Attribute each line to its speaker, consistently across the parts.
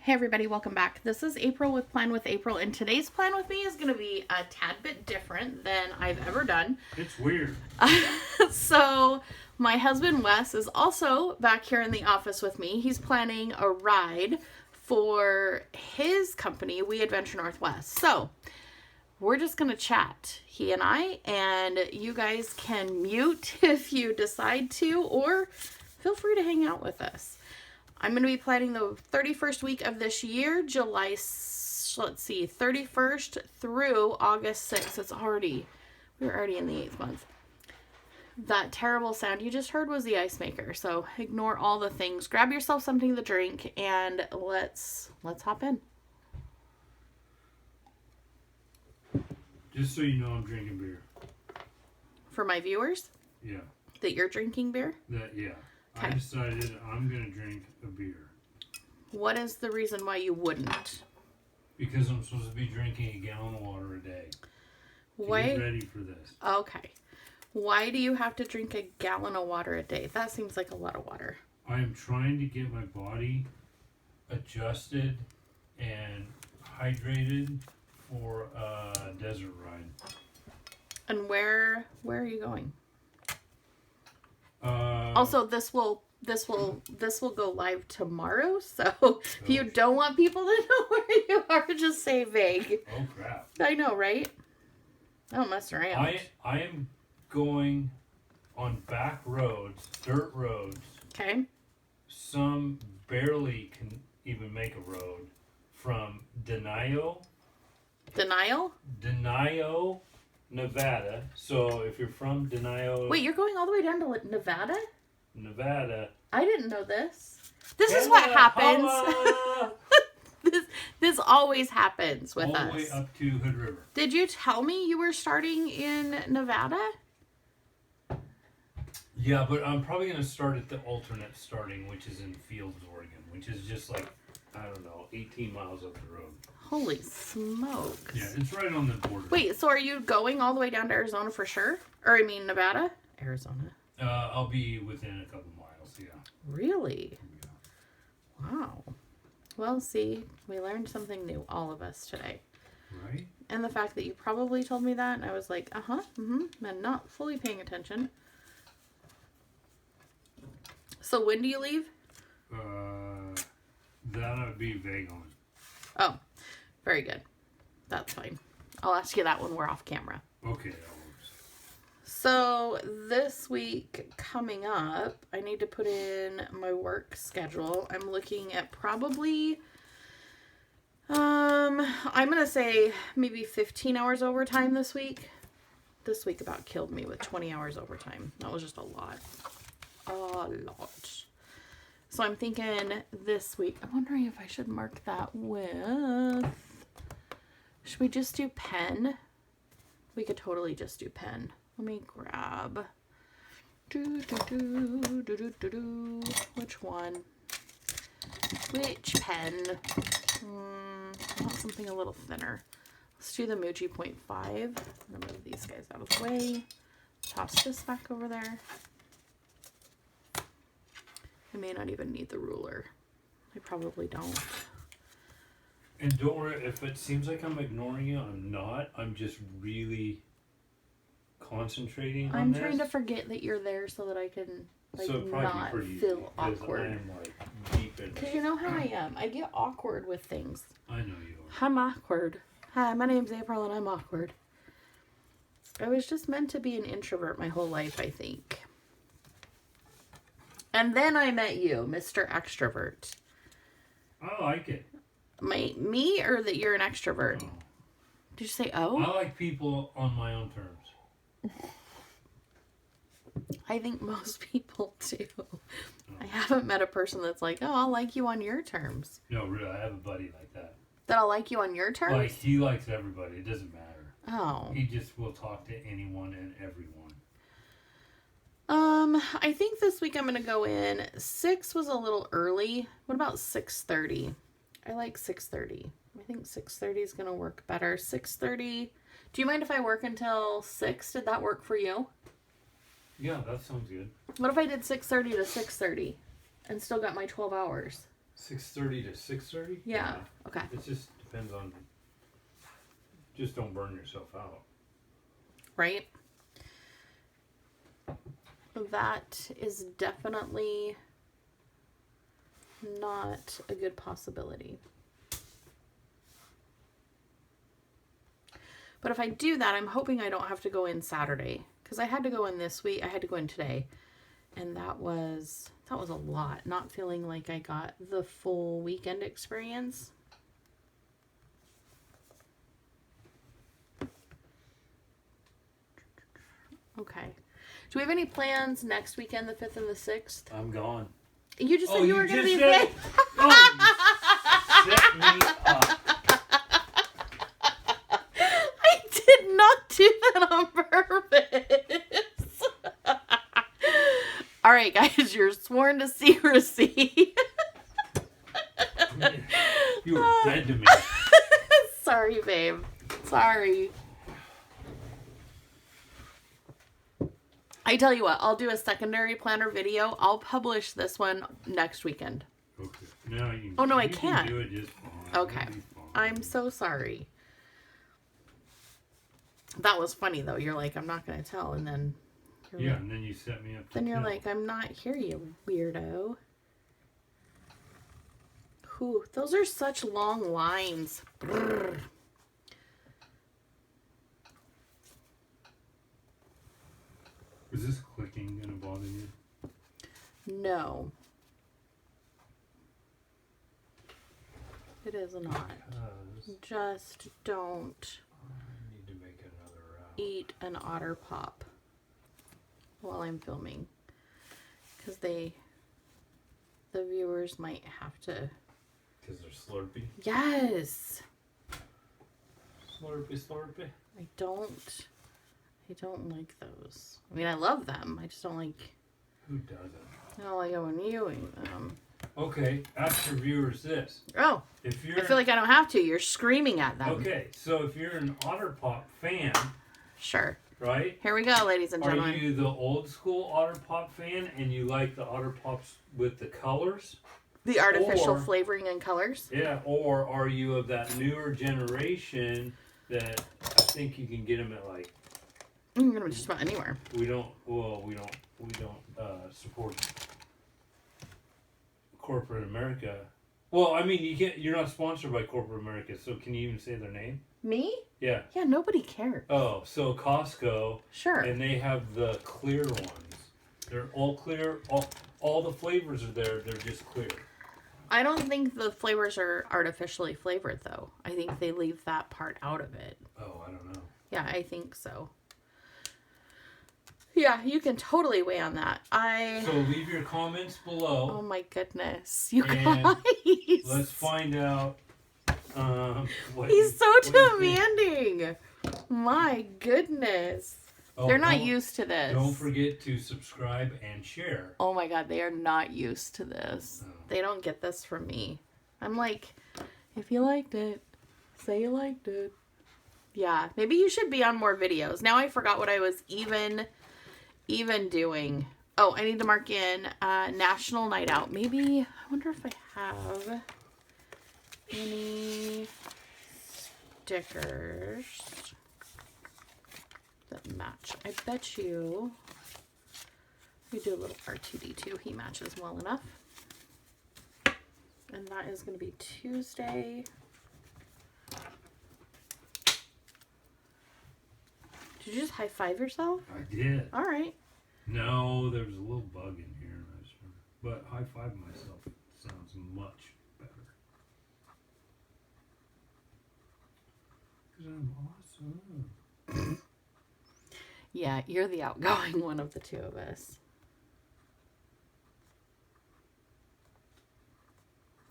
Speaker 1: Hey everybody, welcome back. This is April with Plan with April, and today's plan with me is going to be a tad bit different than I've ever done.
Speaker 2: It's weird.
Speaker 1: So, my husband Wes is also back here in the office with me. He's planning a ride for his company, We Adventure Northwest. So, we're just going to chat, he and I, and you guys can mute if you decide to, or feel free to hang out with us. I'm going to be planning the 31st week of this year, July, 31st through August 6th. We're already in the 8th month. That terrible sound you just heard was the ice maker. So ignore all the things. Grab yourself something to drink and let's hop in.
Speaker 2: Just so you know, I'm drinking beer.
Speaker 1: For my viewers?
Speaker 2: Yeah.
Speaker 1: That you're drinking beer?
Speaker 2: Yeah.
Speaker 1: Okay.
Speaker 2: I decided I'm going to drink a beer.
Speaker 1: What is the reason why you wouldn't?
Speaker 2: Because I'm supposed to be drinking a gallon of water a day.
Speaker 1: Why?
Speaker 2: Get ready for this.
Speaker 1: Okay. Why do you have to drink a gallon of water a day? That seems like a lot of water.
Speaker 2: I am trying to get my body adjusted and hydrated for a desert ride.
Speaker 1: And where are you going? Also, this will go live tomorrow. So if you don't want people to know where you are, just say vague.
Speaker 2: Oh crap!
Speaker 1: I know, right? I don't mess around.
Speaker 2: I am going on back roads, dirt roads.
Speaker 1: Okay.
Speaker 2: Some barely can even make a road from Denio, Nevada. So if you're from Denio...
Speaker 1: Wait, you're going all the way down to Nevada?
Speaker 2: Nevada.
Speaker 1: I didn't know this. This is what happens. This always happens with us.
Speaker 2: All the way up to Hood River.
Speaker 1: Did you tell me you were starting in Nevada?
Speaker 2: Yeah, but I'm probably going to start at the alternate starting, which is in Fields, Oregon, which is just like, I don't know, 18 miles up the road.
Speaker 1: Holy smokes.
Speaker 2: Yeah, it's right on the border.
Speaker 1: Wait, so are you going all the way down to Arizona for sure? Or I mean Nevada? Arizona.
Speaker 2: I'll be within a couple miles, yeah.
Speaker 1: Really?
Speaker 2: Yeah.
Speaker 1: Wow. Well, see, we learned something new, all of us today.
Speaker 2: Right?
Speaker 1: And the fact that you probably told me that, and I was like, and not fully paying attention. So when do you leave?
Speaker 2: That I'd be vague on.
Speaker 1: Oh, very good. That's fine. I'll ask you that when we're off camera.
Speaker 2: Okay, that works.
Speaker 1: So this week coming up, I need to put in my work schedule. I'm looking at probably, I'm going to say maybe 15 hours overtime this week. This week about killed me with 20 hours overtime. That was just a lot. A lot. So I'm thinking this week, I'm wondering if I should mark that with, should we just do pen? We could totally just do pen. Let me grab, which one? Which pen? I want something a little thinner. Let's do the Muji 0.5. I'm going to move these guys out of the way. Toss this back over there. I may not even need the ruler. I probably don't.
Speaker 2: And don't worry, if it seems like I'm ignoring you, I'm not. I'm just really concentrating on this.
Speaker 1: I'm trying to forget that you're there so that I can not feel awkward.
Speaker 2: I am deep in.
Speaker 1: Because you know how I am. I get awkward with things.
Speaker 2: I know you are.
Speaker 1: I'm awkward. Hi, my name's April and I'm awkward. I was just meant to be an introvert my whole life, I think. And then I met you, Mr. Extrovert.
Speaker 2: I like it.
Speaker 1: Me or that you're an extrovert?
Speaker 2: Oh.
Speaker 1: Did you say oh?
Speaker 2: I like people on my own terms.
Speaker 1: I think most people do. I haven't met a person that's like, oh, I'll like you on your terms.
Speaker 2: No, really, I have a buddy like that.
Speaker 1: That I'll like you on your terms?
Speaker 2: Like, he likes everybody. It doesn't matter.
Speaker 1: Oh.
Speaker 2: He just will talk to anyone and everyone.
Speaker 1: I think this week I'm going to go in. 6 was a little early. What about 6:30? I like 6:30. I think 6:30 is going to work better. 6:30. Do you mind if I work until 6? Did that work for you?
Speaker 2: Yeah, that sounds good.
Speaker 1: What if I did 6:30 to 6:30 and still got my 12 hours?
Speaker 2: 6:30 to 6:30?
Speaker 1: Yeah. Okay.
Speaker 2: It just depends on. Just don't burn yourself out.
Speaker 1: Right? That is definitely not a good possibility. But if I do that, I'm hoping I don't have to go in Saturday. Because I had to go in this week. I had to go in today. And that was a lot. Not feeling like I got the full weekend experience. Okay. Do we have any plans next weekend, the 5th and the 6th?
Speaker 2: I'm gone.
Speaker 1: You just said you were going to be
Speaker 2: there.
Speaker 1: there.
Speaker 2: Oh, you set me up.
Speaker 1: I did not do that on purpose. All right, guys, you're sworn to secrecy.
Speaker 2: You were dead to me.
Speaker 1: Sorry, babe. Sorry. I tell you what, I'll do a secondary planner video. I'll publish this one next weekend.
Speaker 2: Okay. No, you.
Speaker 1: Oh, no, I
Speaker 2: you
Speaker 1: can't.
Speaker 2: Can do it just fine.
Speaker 1: Okay.
Speaker 2: It'll be fine.
Speaker 1: I'm so sorry. That was funny, though. You're like, I'm not going to tell. And then...
Speaker 2: Yeah,
Speaker 1: like,
Speaker 2: and then you set me up to
Speaker 1: then you're
Speaker 2: kill.
Speaker 1: like, I'm not here, you weirdo. Whew, those are such long lines. Brrr.
Speaker 2: Is this clicking gonna bother you?
Speaker 1: No. It is not.
Speaker 2: Because
Speaker 1: Just don't
Speaker 2: I need to make another route.
Speaker 1: eat an otter pop while I'm filming. Because the viewers might have to...
Speaker 2: Because they're slurpy?
Speaker 1: Yes!
Speaker 2: Slurpy, slurpy.
Speaker 1: I don't like those. I mean, I love them. I just don't like...
Speaker 2: Who doesn't?
Speaker 1: I don't like it when you eat them.
Speaker 2: Okay, ask your viewers this.
Speaker 1: Oh,
Speaker 2: If you're
Speaker 1: I feel like I don't have to. You're screaming at them.
Speaker 2: okay, so if you're an Otter Pop fan,
Speaker 1: Sure.
Speaker 2: right?
Speaker 1: Here we go, ladies and
Speaker 2: Are
Speaker 1: gentlemen.
Speaker 2: you the old school Otter Pop fan and you like the Otter Pops with the colors?
Speaker 1: The artificial
Speaker 2: or-
Speaker 1: flavoring and colors.
Speaker 2: Yeah, or are you of that newer generation that I think you can get them at like
Speaker 1: I'm gonna just about anywhere.
Speaker 2: we don't support corporate America. Well, I mean you're not sponsored by corporate America, so can you even say their name?
Speaker 1: Me?
Speaker 2: Yeah.
Speaker 1: Yeah, nobody cares.
Speaker 2: Oh, so Costco,
Speaker 1: Sure.
Speaker 2: and they have the clear ones. They're all clear. All the flavors are there. They're just clear.
Speaker 1: I don't think the flavors are artificially flavored, though. I think they leave that part out of it.
Speaker 2: Oh, I don't know.
Speaker 1: Yeah, I think so. Yeah, you can totally weigh on that.
Speaker 2: So leave your comments below.
Speaker 1: Oh my goodness, you
Speaker 2: And
Speaker 1: guys!
Speaker 2: Let's find out. What
Speaker 1: He's so
Speaker 2: what you think.
Speaker 1: demanding. My goodness,
Speaker 2: Oh,
Speaker 1: they're not
Speaker 2: don't-
Speaker 1: used to this.
Speaker 2: Don't forget to subscribe and share.
Speaker 1: Oh my god, they are not used to this.
Speaker 2: Oh.
Speaker 1: They don't get this from me. I'm like, if you liked it, say you liked it. Yeah, maybe you should be on more videos. Now I forgot what I was even doing. Oh, I need to mark in National Night Out. Maybe, I wonder if I have any stickers that match. I bet you. We do a little R2D2. He matches well enough. And that is going to be Tuesday. Did you just high five yourself?
Speaker 2: I did.
Speaker 1: All right.
Speaker 2: No, there was a little bug in here. But high five myself sounds much better. Because I'm awesome.
Speaker 1: Yeah, you're the outgoing one of the two of us.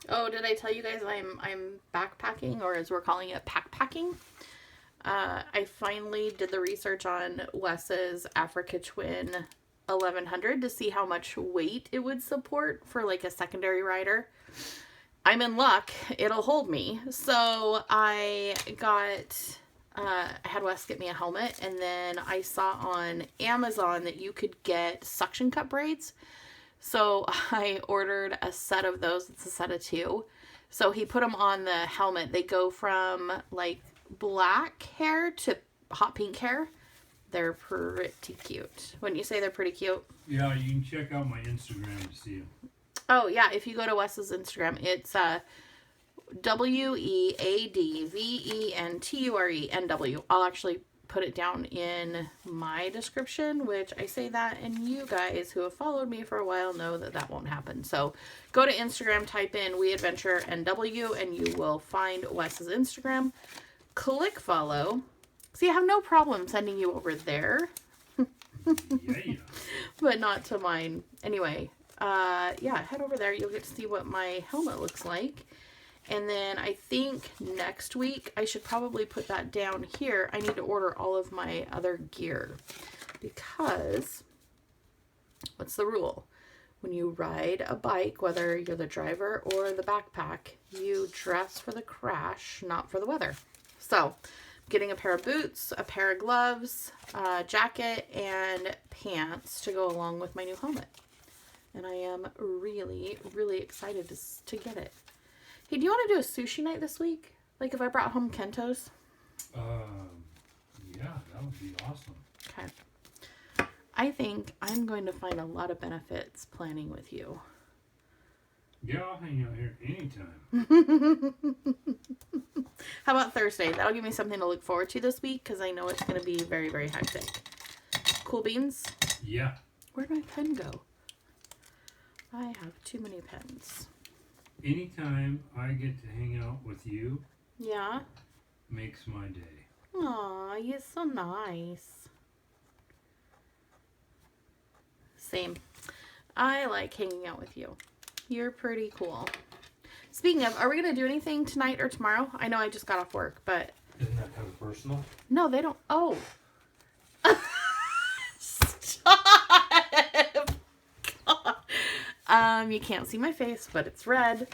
Speaker 1: Oh, did I tell you guys I'm backpacking, or as we're calling it, packpacking? I finally did the research on Wes's Africa Twin 1100 to see how much weight it would support for like a secondary rider. I'm in luck. It'll hold me. So I had Wes get me a helmet, and then I saw on Amazon that you could get suction cup braids. So I ordered a set of those. It's a set of 2. So he put them on the helmet. They go from like black hair to hot pink hair. They're pretty cute. Wouldn't you say they're pretty cute?
Speaker 2: Yeah, you can check out my Instagram to see them.
Speaker 1: Oh, yeah. If you go to Wes's Instagram, it's WeadVenturnW. I'll actually put it down in my description, which I say that, and you guys who have followed me for a while know that that won't happen. So go to Instagram, type in WeAdventureNW, and you will find Wes's Instagram. Click follow. See, I have no problem sending you over there.
Speaker 2: Yeah.
Speaker 1: But not to mine. Anyway, yeah, head over there. You'll get to see what my helmet looks like. And then I think next week I should probably put that down here. I need to order all of my other gear because what's the rule? When you ride a bike, whether you're the driver or the backpack, you dress for the crash, not for the weather. So getting a pair of boots, a pair of gloves, a jacket, and pants to go along with my new helmet. And I am really, really excited to get it. Hey, do you want to do a sushi night this week? Like if I brought home Kentos?
Speaker 2: Yeah, that would be awesome.
Speaker 1: Okay. I think I'm going to find a lot of benefits planning with you.
Speaker 2: Yeah, I'll hang out here anytime.
Speaker 1: How about Thursday? That'll give me something to look forward to this week because I know it's going to be very, very hectic. Cool beans?
Speaker 2: Yeah.
Speaker 1: Where'd my pen go? I have too many pens.
Speaker 2: Anytime I get to hang out with you,
Speaker 1: Yeah?
Speaker 2: makes my day.
Speaker 1: Aw, you're so nice. Same. I like hanging out with you. You're pretty cool. Speaking of, are we going to do anything tonight or tomorrow? I know I just got off work, but...
Speaker 2: Isn't that kind of personal?
Speaker 1: No, they don't... Oh. Stop! God. You can't see my face, but it's red.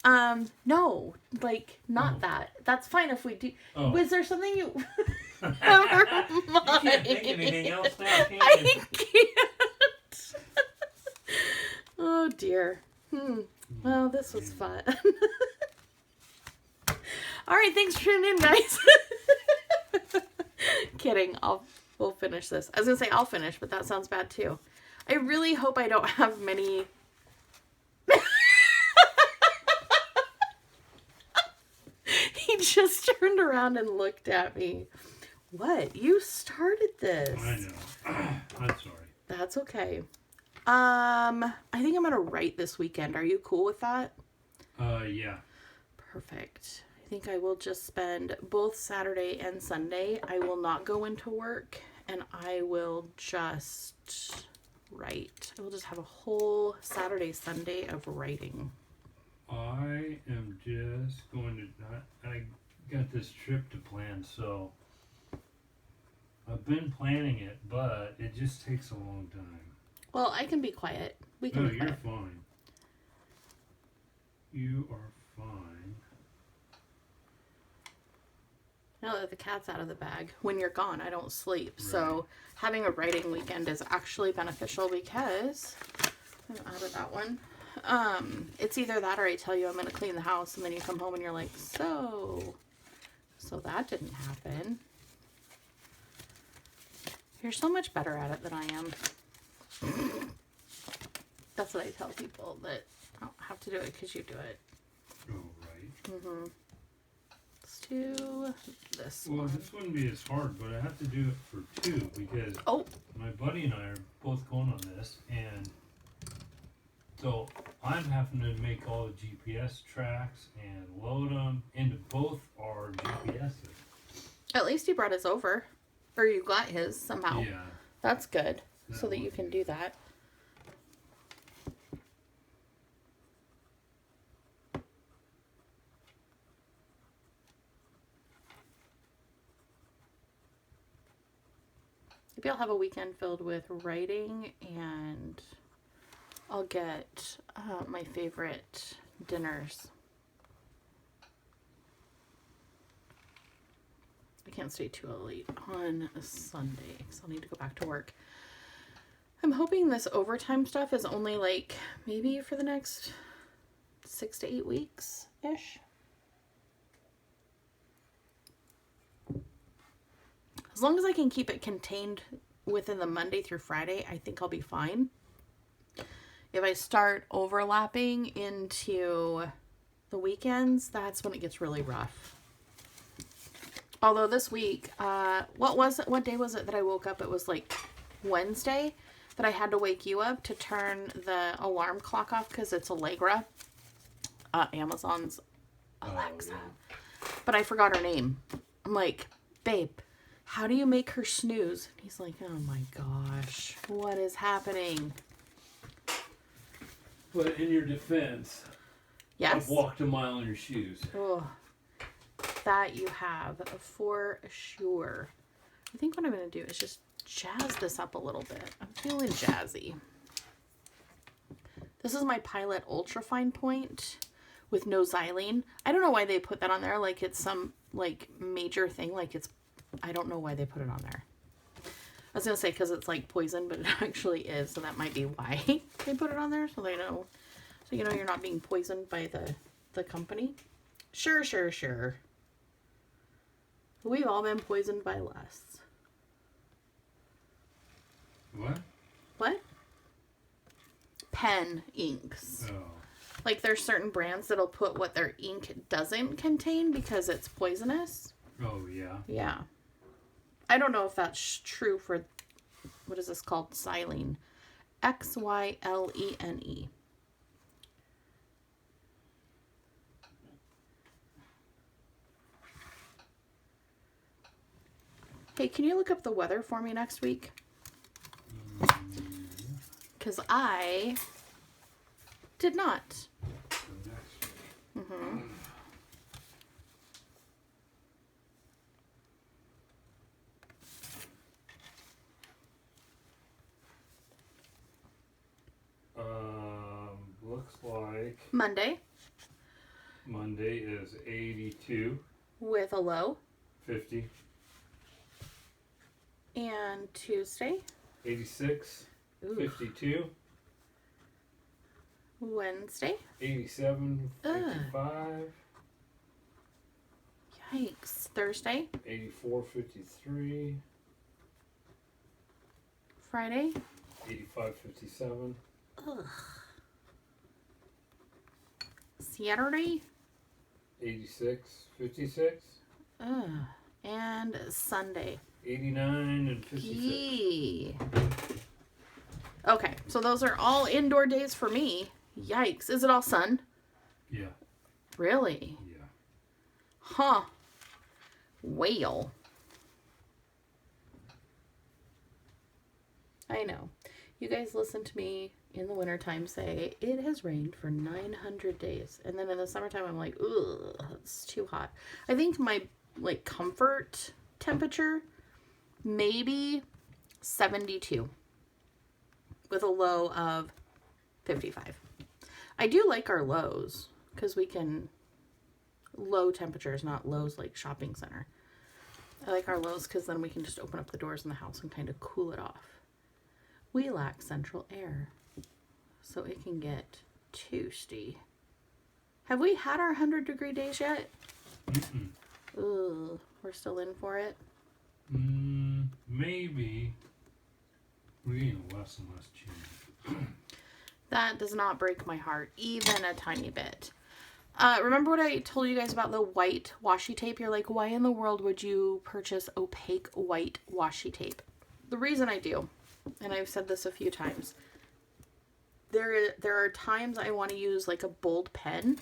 Speaker 1: No, like, not that. That's fine if we do...
Speaker 2: Oh.
Speaker 1: Was there something you...
Speaker 2: Never mind. You can't think of anything else now, can you?
Speaker 1: I can't. Oh, dear. Well, this was fun. All right, thanks for tuning in, guys. Kidding. We'll finish this. I was gonna say I'll finish, but that sounds bad too. I really hope I don't have many. He just turned around and looked at me. What? You started this.
Speaker 2: I know. I'm sorry.
Speaker 1: That's okay. I think I'm gonna write this weekend. Are you cool with that?
Speaker 2: Yeah.
Speaker 1: Perfect. I think I will just spend both Saturday and Sunday. I will not go into work and I will just write. I will just have a whole Saturday, Sunday of writing.
Speaker 2: I am just going to... I got this trip to plan, so... I've been planning it, but it just takes a long time.
Speaker 1: Well, I can be quiet. We can
Speaker 2: No,
Speaker 1: be
Speaker 2: you're
Speaker 1: quiet.
Speaker 2: fine. You are fine.
Speaker 1: Now that the cat's out of the bag, when you're gone, I don't sleep.
Speaker 2: Right.
Speaker 1: So having a writing weekend is actually beneficial because I'm out of that one. It's either that or I tell you I'm going to clean the house and then you come home and you're like, so that didn't happen. You're so much better at it than I am. That's what I tell people, that I don't have to do it because you do it.
Speaker 2: Oh, right.
Speaker 1: Let's do this
Speaker 2: Well,
Speaker 1: one.
Speaker 2: this wouldn't be as hard, but I have to do it for 2 because my buddy and I are both going on this, and so I'm having to make all the GPS tracks and load them into both our GPSs.
Speaker 1: At least he brought his over. Or you got his somehow.
Speaker 2: Yeah.
Speaker 1: That's good.
Speaker 2: That
Speaker 1: So that you
Speaker 2: would
Speaker 1: can
Speaker 2: be.
Speaker 1: do that. Maybe I'll have a weekend filled with writing and I'll get my favorite dinners. I can't stay too late on a Sunday because I'll need to go back to work. I'm hoping this overtime stuff is only like maybe for the next 6 to 8 weeks-ish. As long as I can keep it contained within the Monday through Friday, I think I'll be fine. If I start overlapping into the weekends, that's when it gets really rough. Although this week, what day was it that I woke up? It was like Wednesday that I had to wake you up to turn the alarm clock off because it's Allegra, Amazon's Alexa. Yeah. But I forgot her name. I'm like, babe, how do you make her snooze? And he's like, oh my gosh, what is happening?
Speaker 2: But in your defense, yes, I've walked a mile in your shoes.
Speaker 1: Oh, that you have for sure. I think what I'm going to do is just jazz this up a little bit. I'm feeling jazzy. This is my Pilot Ultra Fine Point with no xylene. I don't know why they put that on there. Like it's some like major thing. Like it's, I don't know why they put it on there. I was going to say because it's like poison, but it actually is. So that might be why they put it on there. So they know. So you know you're not being poisoned by the company. Sure. We've all been poisoned by less.
Speaker 2: What?
Speaker 1: Pen inks.
Speaker 2: Oh.
Speaker 1: Like there's certain brands that'll put what their ink doesn't contain because it's poisonous.
Speaker 2: Oh, yeah.
Speaker 1: Yeah. I don't know if that's true for, what is this called? Xylene. Xylene. Hey, can you look up the weather for me next week? Because I did not. Mm-hmm.
Speaker 2: Looks like
Speaker 1: Monday
Speaker 2: is 82
Speaker 1: with a low
Speaker 2: 50,
Speaker 1: and Tuesday
Speaker 2: 86. Ooh. 52.
Speaker 1: Wednesday
Speaker 2: 87, 55.
Speaker 1: Yikes. Thursday
Speaker 2: 84, 53.
Speaker 1: Friday
Speaker 2: 85, 57.
Speaker 1: Ugh. Saturday
Speaker 2: 86, 56.
Speaker 1: Ugh. And Sunday
Speaker 2: 89 and 56.
Speaker 1: Yee. Okay, so those are all indoor days for me. Yikes. Is it all sun?
Speaker 2: Yeah.
Speaker 1: Really?
Speaker 2: Yeah.
Speaker 1: Huh. Whale. I know. You guys listen to me in the wintertime say, it has rained for 900 days. And then in the summertime, I'm like, ugh, it's too hot. I think my, like, comfort temperature, maybe 72. With a low of 55. I do like our lows because we can low temperatures, not lows like shopping center. I like our lows because then we can just open up the doors in the house and kind of cool it off. We lack central air, so it can get toasty. Have we had our 100-degree days yet?
Speaker 2: Mm-mm.
Speaker 1: Ugh, we're still in for it.
Speaker 2: Maybe. We're getting less and less change.
Speaker 1: That does not break my heart, even a tiny bit. Remember what I told you guys about the white washi tape? You're like, why in the world would you purchase opaque white washi tape? The reason I do, and I've said this a few times, there are times I want to use like a bold pen,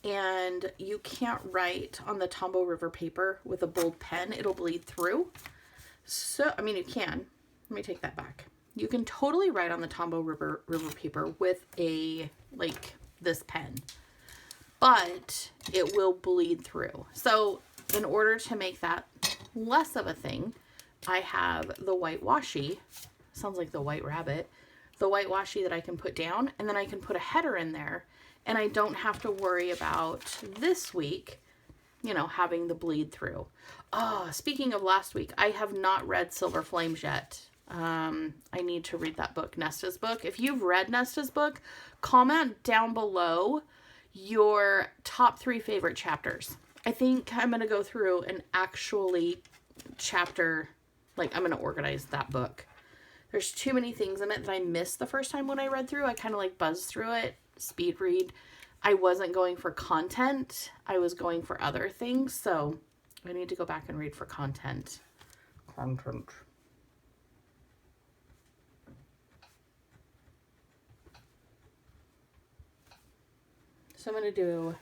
Speaker 1: and you can't write on the Tombow River paper with a bold pen. It'll bleed through. So, I mean, you can. Let me take that back. You can totally write on the Tombow River paper with a, like, this pen. But it will bleed through. So, in order to make that less of a thing, I have the white washi. Sounds like the White Rabbit. The white washi that I can put down. And then I can put a header in there. And I don't have to worry about this week, you know, having the bleed through. Oh, speaking of last week, I have not read Silver Flames yet. I need to read that book, Nesta's book. If you've read Nesta's book, comment down below your top 3 favorite chapters. I think I'm going to go through and actually chapter, like I'm going to organize that book. There's too many things in it that I missed the first time when I read through. I kind of like buzzed through it, speed read. I wasn't going for content. I was going for other things. So I need to go back and read for content. So I'm going to do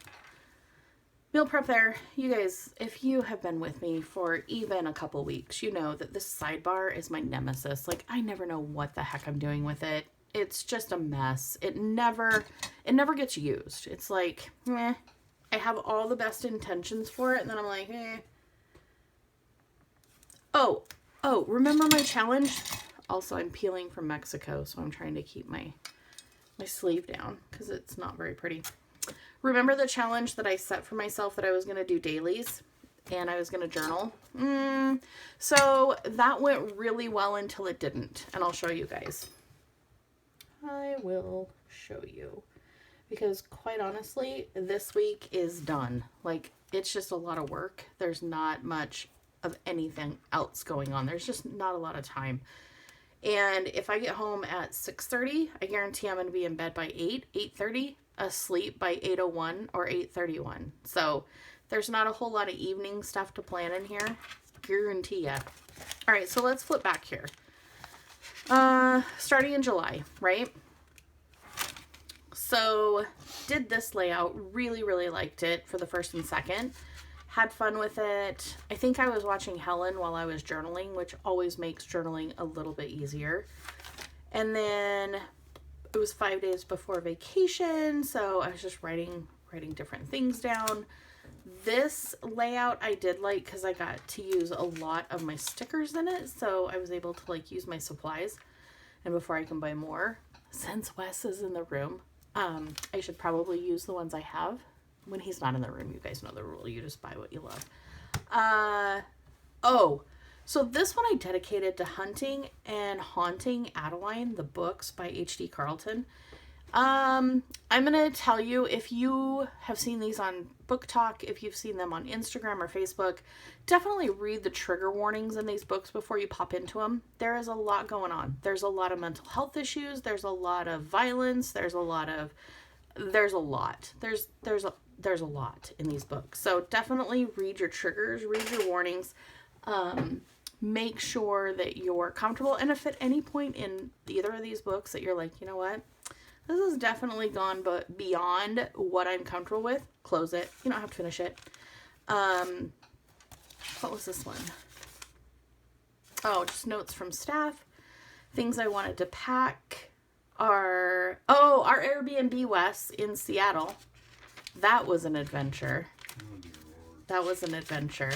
Speaker 1: meal prep there. You guys, if you have been with me for even a couple weeks, you know that this sidebar is my nemesis. Like, I never know what the heck I'm doing with it. It's just a mess. It never gets used. It's like, I have all the best intentions for it, and then I'm like, Oh, remember my challenge? Also, I'm peeling from Mexico, so I'm trying to keep my sleeve down because it's not very pretty. Remember the challenge that I set for myself that I was going to do dailies and I was going to journal? So that went really well until it didn't. And I'll show you guys. I will show you. Because quite honestly, this week is done. Like, it's just a lot of work. There's not much of anything else going on. There's just not a lot of time. And if I get home at 6:30, I guarantee I'm going to be in bed by 8:30. Asleep by 8:01 or 8:31. So there's not a whole lot of evening stuff to plan in here. Guarantee ya. All right, so let's flip back here. Starting in July, right? So did this layout, really, really liked it for the first and second. Had fun with it. I think I was watching Helen while I was journaling, which always makes journaling a little bit easier. And then it was 5 days before vacation, so I was just writing different things down. This layout I did like because I got to use a lot of my stickers in it, so I was able to like use my supplies. And before I can buy more, since Wes is in the room, I should probably use the ones I have. When he's not in the room, you guys know the rule. You just buy what you love. So this one I dedicated to Hunting and Haunting Adeline, the books by H.D. Carlton. I'm going to tell you, if you have seen these on Book Talk, if you've seen them on Instagram or Facebook, definitely read the trigger warnings in these books before you pop into them. There is a lot going on. There's a lot of mental health issues. There's a lot of violence. There's a lot. There's a lot in these books. So definitely read your triggers, read your warnings. Make sure that you're comfortable. And if at any point in either of these books that you're like, you know what, this has definitely gone but beyond what I'm comfortable with, close it. You don't have to finish it. What was this one? Oh, just notes from staff. Things I wanted to pack are, our Airbnb, Wes, in Seattle. That was an adventure. That was an adventure.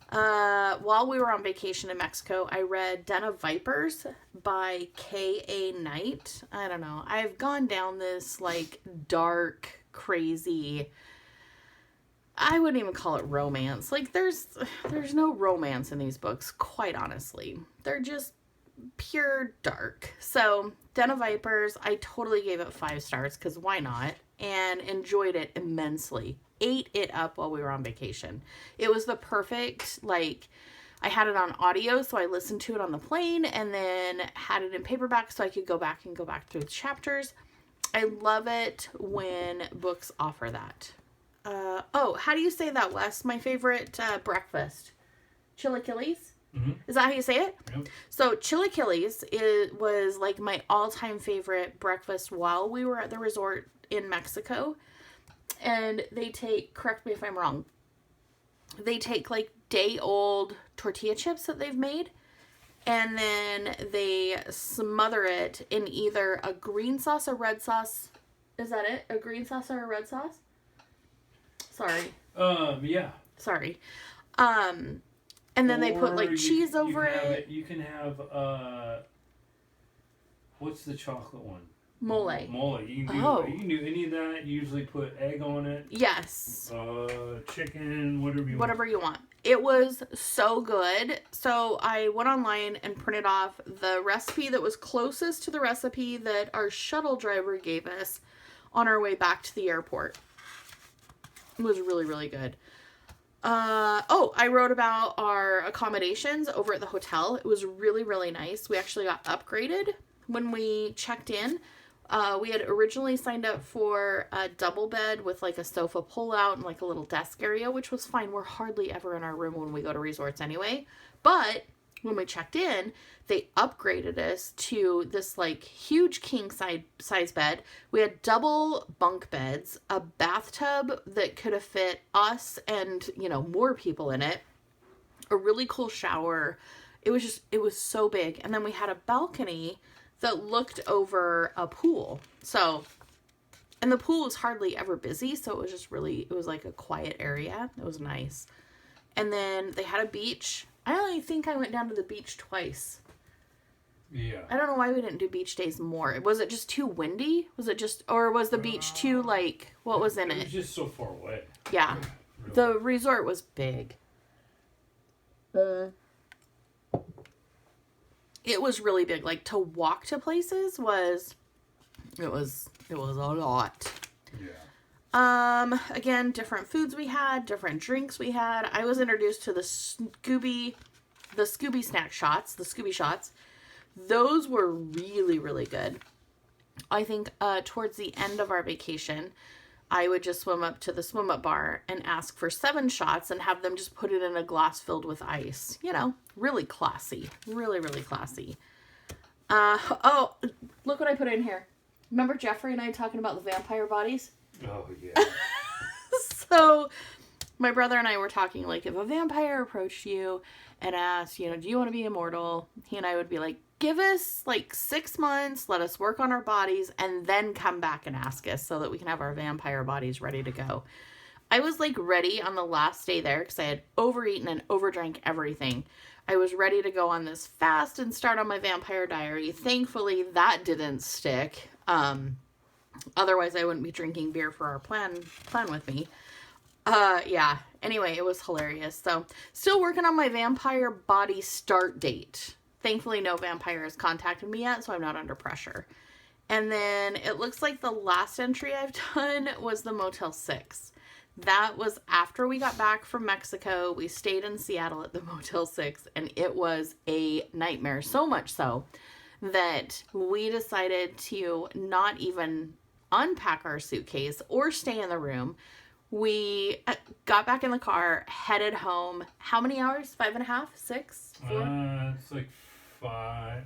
Speaker 1: While we were on vacation in Mexico, I read Den of Vipers by K.A. Knight. I don't know. I've gone down this like dark, crazy, I wouldn't even call it romance. Like there's no romance in these books, quite honestly. They're just pure dark. So Den of Vipers, I totally gave it 5 stars because why not? And enjoyed it immensely. Ate it up while we were on vacation. It was the perfect, like, I had it on audio, so I listened to it on the plane, and then had it in paperback so I could go back through the chapters. I love it when books offer that. How do you say that, Wes? My favorite breakfast. Chilaquiles? Mm-hmm. Is that how you say it? Yep. So Chilaquiles was like my all-time favorite breakfast while we were at the resort in Mexico. And they take, correct me if I'm wrong, they take like day-old tortilla chips that they've made, and then they smother it in either a green sauce or red sauce. Is that it? A green sauce or a red sauce? Sorry.
Speaker 2: Yeah.
Speaker 1: Sorry. And then they put like cheese over it.
Speaker 2: You can have, what's the chocolate one?
Speaker 1: Mole.
Speaker 2: Mole. You can do any of that. You usually put egg on it.
Speaker 1: Yes.
Speaker 2: Chicken, whatever you want.
Speaker 1: Whatever you want. It was so good. So I went online and printed off the recipe that was closest to the recipe that our shuttle driver gave us on our way back to the airport. It was really, really good. I wrote about our accommodations over at the hotel. It was really, really nice. We actually got upgraded when we checked in. We had originally signed up for a double bed with like a sofa pull-out and like a little desk area, which was fine. We're hardly ever in our room when we go to resorts anyway. But when we checked in, they upgraded us to this like huge king size bed. We had double bunk beds, a bathtub that could have fit us and, more people in it, a really cool shower. It was so big. And then we had a balcony that looked over a pool. And the pool was hardly ever busy, so it was like a quiet area. It was nice. And then they had a beach. I only think I went down to the beach twice.
Speaker 2: Yeah.
Speaker 1: I don't know why we didn't do beach days more. Was it just too windy? Or was the beach too, what was in it?
Speaker 2: It was just so far away.
Speaker 1: Yeah.
Speaker 2: Really.
Speaker 1: The resort was big. It was really big. Like, to walk to places was a lot.
Speaker 2: Yeah.
Speaker 1: Again, different foods we had, different drinks we had. I was introduced to the Scooby snack shots, the Scooby shots. Those were really, really good. I think, towards the end of our vacation, I would just swim up to the swim up bar and ask for 7 shots and have them just put it in a glass filled with ice. Really classy. Really, really classy. Look what I put in here. Remember Jeffrey and I talking about the vampire bodies?
Speaker 2: Oh, yeah.
Speaker 1: So, my brother and I were talking, like, if a vampire approached you and asked, do you want to be immortal? He and I would be like, give us, 6 months, let us work on our bodies, and then come back and ask us so that we can have our vampire bodies ready to go. I was, ready on the last day there because I had overeaten and overdrank everything. I was ready to go on this fast and start on my vampire diary. Thankfully, that didn't stick. Otherwise, I wouldn't be drinking beer for our plan with me. Yeah. Anyway, it was hilarious. So, still working on my vampire body start date. Thankfully, no vampire has contacted me yet, so I'm not under pressure. And then it looks like the last entry I've done was the Motel 6. That was after we got back from Mexico. We stayed in Seattle at the Motel 6, and it was a nightmare. So much so that we decided to not even unpack our suitcase or stay in the room. We got back in the car, headed home. How many hours? 5.5? 6? 4?
Speaker 2: It's like 5.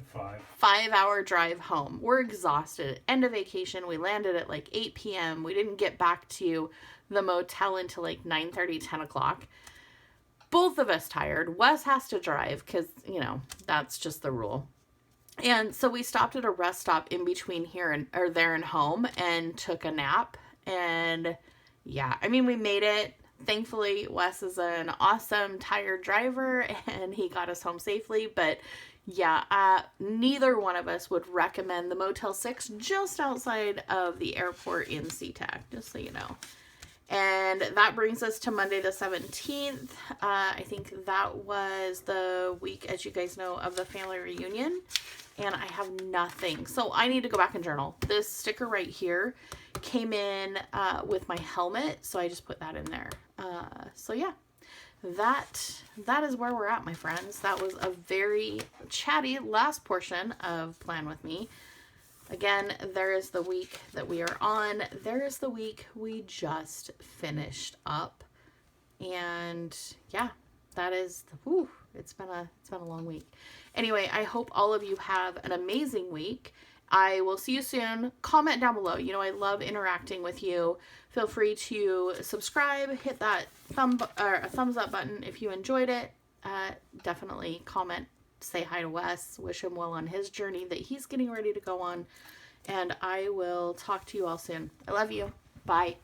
Speaker 1: 5-hour drive home. We're exhausted. End of vacation. We landed at 8 p.m. We didn't get back to the motel until 9:30, 10 o'clock. Both of us tired. Wes has to drive because, that's just the rule. And so we stopped at a rest stop in between there and home and took a nap. And yeah, we made it. Thankfully, Wes is an awesome, tired driver and he got us home safely. But yeah, neither one of us would recommend the Motel 6 just outside of the airport in SeaTac, just so you know. And that brings us to Monday the 17th. I think that was the week, as you guys know, of the family reunion. And I have nothing. So I need to go back and journal. This sticker right here came in with my helmet. So I just put that in there. So yeah, that is where we're at, my friends. That was a very chatty last portion of Plan With Me. Again, there is the week that we are on. There is the week we just finished up. And yeah, that is, it's been a long week. Anyway, I hope all of you have an amazing week. I will see you soon. Comment down below. I love interacting with you. Feel free to subscribe, hit that thumbs up button if you enjoyed it. Definitely comment, say hi to Wes, wish him well on his journey that he's getting ready to go on. And I will talk to you all soon. I love you. Bye.